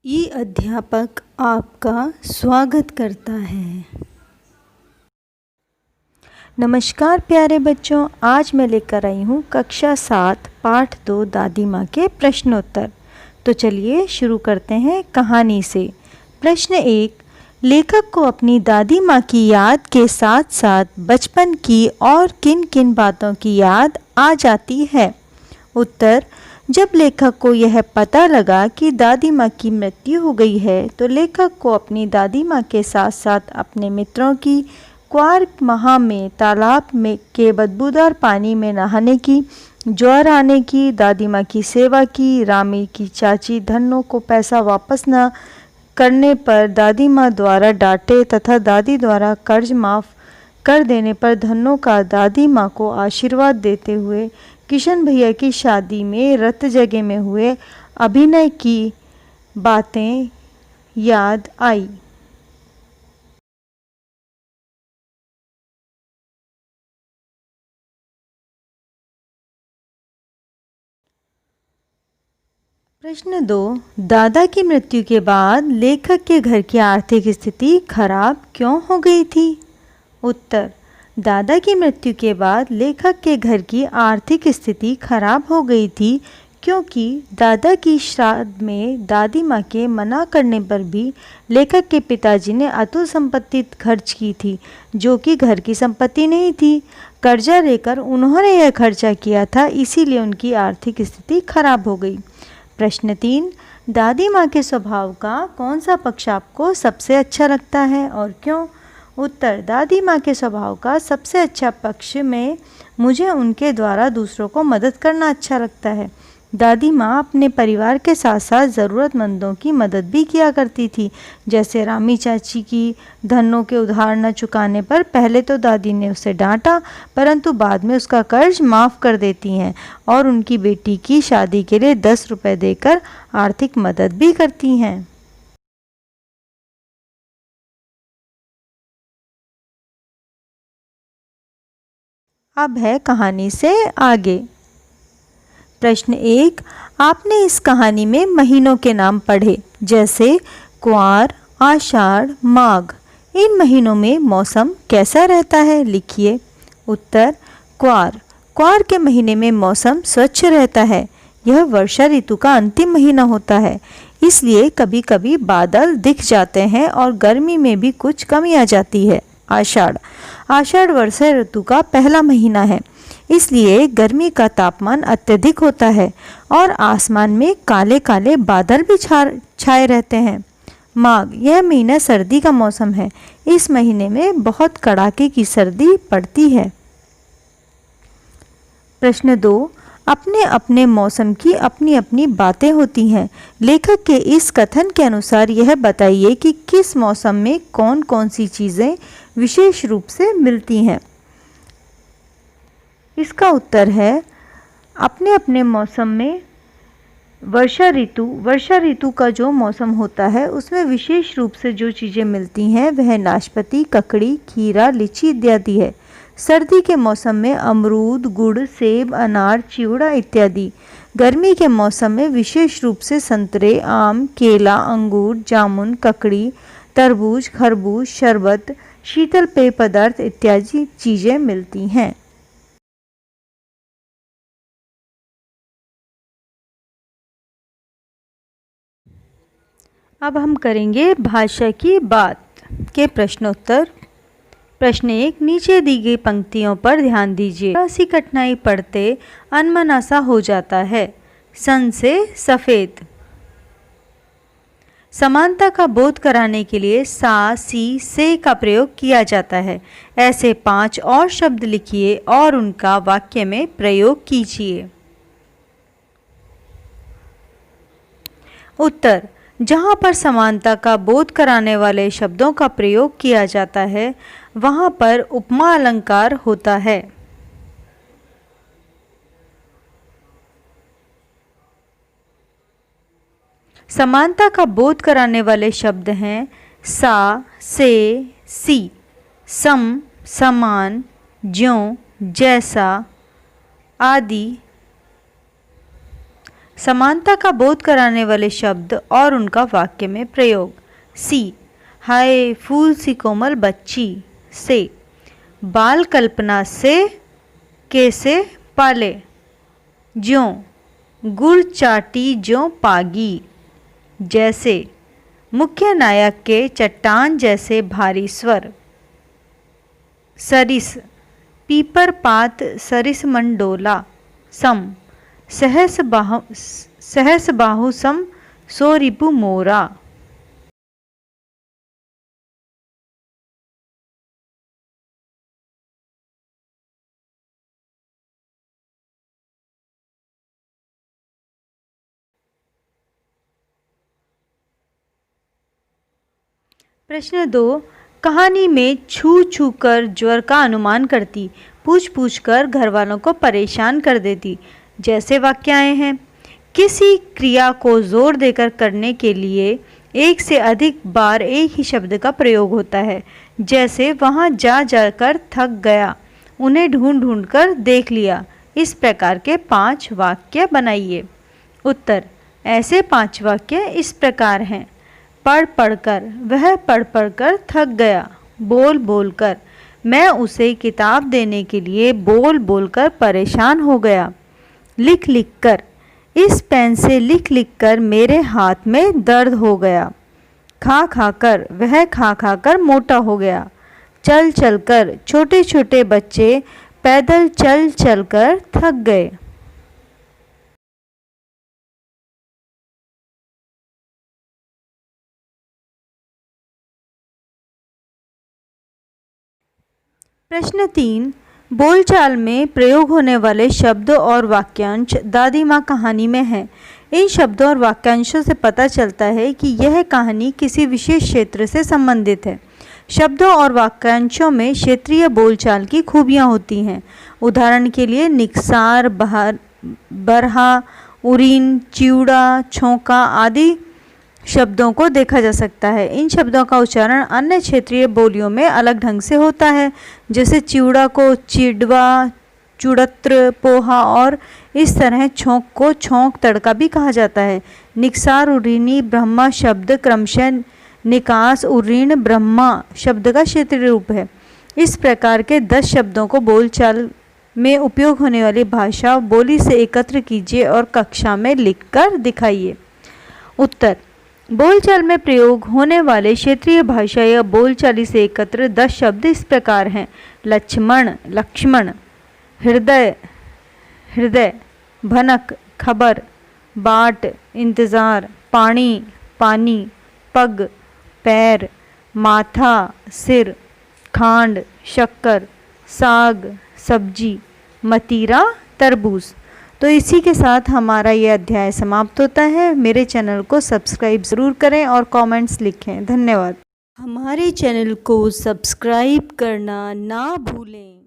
ई अध्यापक आपका स्वागत करता है। नमस्कार प्यारे बच्चों, आज मैं लेकर आई हूँ कक्षा 7 पाठ 2 दादी माँ के प्रश्नोत्तर। तो चलिए शुरू करते हैं कहानी से। प्रश्न 1, लेखक को अपनी दादी माँ की याद के साथ साथ बचपन की और किन किन बातों की याद आ जाती है। उत्तर, जब लेखक को यह पता लगा कि दादी माँ की मृत्यु हो गई है तो लेखक को अपनी दादी माँ के साथ साथ अपने मित्रों की क्वार माह में तालाब में के बदबूदार पानी में नहाने की, ज्वर आने की, दादी माँ की सेवा की, रामी की चाची धन्नो को पैसा वापस न करने पर दादी माँ द्वारा डांटे तथा दादी द्वारा कर्ज माफ़ कर देने पर धन्नो का दादी माँ को आशीर्वाद देते हुए, किशन भैया की शादी में रत जगह में हुए अभिनय की बातें याद आई। प्रश्न 2, दादा की मृत्यु के बाद लेखक के घर की आर्थिक स्थिति खराब क्यों हो गई थी। उत्तर, दादा की मृत्यु के बाद लेखक के घर की आर्थिक स्थिति खराब हो गई थी क्योंकि दादा की श्राद्ध में दादी माँ के मना करने पर भी लेखक के पिताजी ने अतुल संपत्ति खर्च की थी, जो कि घर की संपत्ति नहीं थी। कर्जा लेकर उन्होंने यह खर्चा किया था, इसीलिए उनकी आर्थिक स्थिति खराब हो गई। प्रश्न 3, दादी माँ के स्वभाव का कौन सा पक्ष आपको सबसे अच्छा लगता है और क्यों। उत्तर, दादी माँ के स्वभाव का सबसे अच्छा पक्ष में मुझे उनके द्वारा दूसरों को मदद करना अच्छा लगता है। दादी माँ अपने परिवार के साथ साथ ज़रूरतमंदों की मदद भी किया करती थी। जैसे रामी चाची की धनों के उधार न चुकाने पर पहले तो दादी ने उसे डांटा, परंतु बाद में उसका कर्ज माफ़ कर देती हैं और उनकी बेटी की शादी के लिए 10 रुपये देकर आर्थिक मदद भी करती हैं। अब है कहानी से आगे। प्रश्न 1, आपने इस कहानी में महीनों के नाम पढ़े, जैसे क्वार, आषाढ़, माघ। इन महीनों में मौसम कैसा रहता है, लिखिए। उत्तर, क्वार। क्वार के महीने में मौसम स्वच्छ रहता है। यह वर्षा ऋतु का अंतिम महीना होता है, इसलिए कभी कभी बादल दिख जाते हैं और गर्मी में भी कुछ कमी आ जाती है। आषाढ़। आषाढ़ वर्षा ऋतु का पहला महीना है, इसलिए गर्मी का तापमान अत्यधिक होता है और आसमान में काले काले बादल भी छाए रहते हैं। माघ। यह महीना सर्दी का मौसम है। इस महीने में बहुत कड़ाके की सर्दी पड़ती है। प्रश्न 2, अपने अपने मौसम की अपनी अपनी बातें होती हैं। लेखक के इस कथन के अनुसार यह बताइए कि किस मौसम में कौन कौन सी चीज़ें विशेष रूप से मिलती हैं। इसका उत्तर है, अपने अपने मौसम में वर्षा ऋतु का जो मौसम होता है उसमें विशेष रूप से जो चीज़ें मिलती हैं वह नाशपाती, ककड़ी, खीरा, लीची इत्यादि है। सर्दी के मौसम में अमरूद, गुड़, सेब, अनार, चिवड़ा इत्यादि। गर्मी के मौसम में विशेष रूप से संतरे, आम, केला, अंगूर, जामुन, ककड़ी, तरबूज, खरबूज, शरबत, शीतल पेय पदार्थ इत्यादि चीज़ें मिलती हैं। अब हम करेंगे भाषा की बात के प्रश्नोत्तर। प्रश्न 1, नीचे दी गई पंक्तियों पर ध्यान दीजिए। ऐसी कठिनाई पढ़ते अनमना सा हो जाता है। सन से सफ़ेद। समानता का बोध कराने के लिए सा, सी, से का प्रयोग किया जाता है। ऐसे 5 और शब्द लिखिए और उनका वाक्य में प्रयोग कीजिए। उत्तर, जहाँ पर समानता का बोध कराने वाले शब्दों का प्रयोग किया जाता है वहाँ पर उपमा अलंकार होता है। समानता का बोध कराने वाले शब्द हैं सा, से, सी, सम, समान, ज्यों, जैसा आदि। समानता का बोध कराने वाले शब्द और उनका वाक्य में प्रयोग। सी, हाय फूल सी कोमल बच्ची। से, बाल कल्पना से कैसे पाले। ज्यों, गुड़ चाटी ज्यों पागी। जैसे, मुख्य नायक के चट्टान जैसे भारी स्वर। सरिस, पीपर पात सरिस मंडोला। सम, सहस बाहु सम सो रिपु मोरा। प्रश्न 2, कहानी में छू छू कर ज्वर का अनुमान करती, पूछ पूछ कर घर वालों को परेशान कर देती जैसे वाक्य आए हैं। किसी क्रिया को जोर देकर करने के लिए एक से अधिक बार एक ही शब्द का प्रयोग होता है। जैसे वहाँ जा जाकर थक गया, उन्हें ढूंढ ढूंढ कर देख लिया। इस प्रकार के 5 वाक्य बनाइए। उत्तर, ऐसे 5 वाक्य इस प्रकार हैं। पढ़ पढ़कर, वह पढ़ पढ़कर थक गया। बोल बोल कर, मैं उसे किताब देने के लिए बोल बोल कर परेशान हो गया। लिख लिख कर, इस पेन से लिख लिख कर मेरे हाथ में दर्द हो गया। खा खा कर, वह खा खा कर मोटा हो गया। चल चल कर, छोटे छोटे बच्चे पैदल चल चल कर थक गए। प्रश्न 3, बोलचाल में प्रयोग होने वाले शब्द और वाक्यांश दादी माँ कहानी में हैं। इन शब्दों और वाक्यांशों से पता चलता है कि यह कहानी किसी विशेष क्षेत्र से संबंधित है। शब्दों और वाक्यांशों में क्षेत्रीय बोलचाल की खूबियाँ होती हैं। उदाहरण के लिए निकसार, बरहा, उरीन, चिवड़ा, छौंका आदि शब्दों को देखा जा सकता है। इन शब्दों का उच्चारण अन्य क्षेत्रीय बोलियों में अलग ढंग से होता है। जैसे चिवड़ा को चिड़वा, चुड़त्र, पोहा और इस तरह छौंक को छौंक तड़का भी कहा जाता है। निकसार, उरीनी, ब्रह्मा शब्द क्रमशः निकास, उरीण, ब्रह्मा शब्द का क्षेत्रीय रूप है। इस प्रकार के 10 शब्दों को बोलचाल में उपयोग होने वाली भाषा बोली से एकत्र कीजिए और कक्षा में लिखकर दिखाइए। उत्तर, बोलचाल में प्रयोग होने वाले क्षेत्रीय भाषा या बोलचाली से एकत्र 10 शब्द इस प्रकार हैं। लक्ष्मण, लक्ष्मण। हृदय, हृदय। भनक, खबर। बाट, इंतज़ार। पानी, पानी। पग, पैर। माथा, सिर। खांड, शक्कर। साग, सब्जी। मतीरा, तरबूज। तो इसी के साथ हमारा ये अध्याय समाप्त होता है। मेरे चैनल को सब्सक्राइब ज़रूर करें और कमेंट्स लिखें। धन्यवाद। हमारे चैनल को सब्सक्राइब करना ना भूलें।